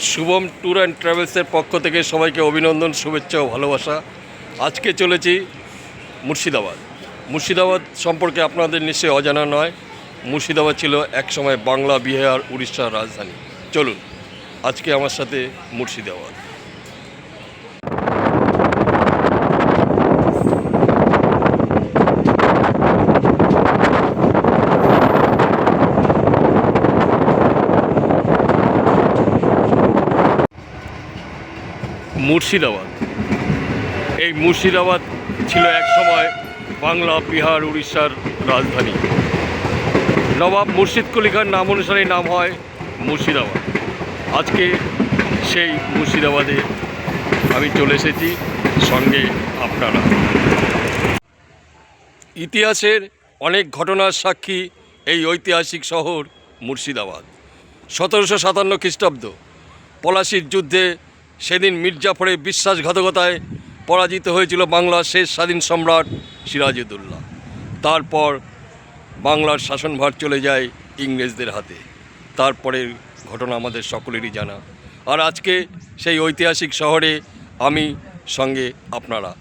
Shubham tour and ট্রাভেলসের পক্ষ থেকে সবাইকে অভিনন্দন, শুভেচ্ছা ও ভালোবাসা। আজকে চলেছি মুর্শিদাবাদ। মুর্শিদাবাদ সম্পর্কে আপনাদের নিশ্চয়ই অজানা নয়। মুর্শিদাবাদ ছিল একসময় বাংলা, বিহার, উড়িষ্যার রাজধানী। চলুন আজকে আমার সাথে মুর্শিদাবাদ। মুর্শিদাবাদ, এই মুর্শিদাবাদ ছিল একসময় বাংলা, বিহার, উড়িষ্যার রাজধানী। নবাব মুর্শিদ কুলি খান নাম অনুসারে নাম হয় মুর্শিদাবাদ। আজকে সেই মুর্শিদাবাদে আমি চলে এসেছি, সঙ্গে আপনারা। ইতিহাসের অনেক ঘটনার সাক্ষী এই ঐতিহাসিক শহর মুর্শিদাবাদ। 1757 খ্রিস্টাব্দ পলাশির যুদ্ধে সেদিন মির্জাফরের বিশ্বাসঘাতকতায় পরাজিত হয়েছিল বাংলার শেষ স্বাধীন সম্রাট সিরাজউদ্দৌলা। তারপর বাংলার শাসনভার চলে যায় ইংরেজদের হাতে। তারপরের ঘটনা আমাদের সকলেরই জানা। আর আজকে সেই ঐতিহাসিক শহরে আমি, সঙ্গে আপনারা।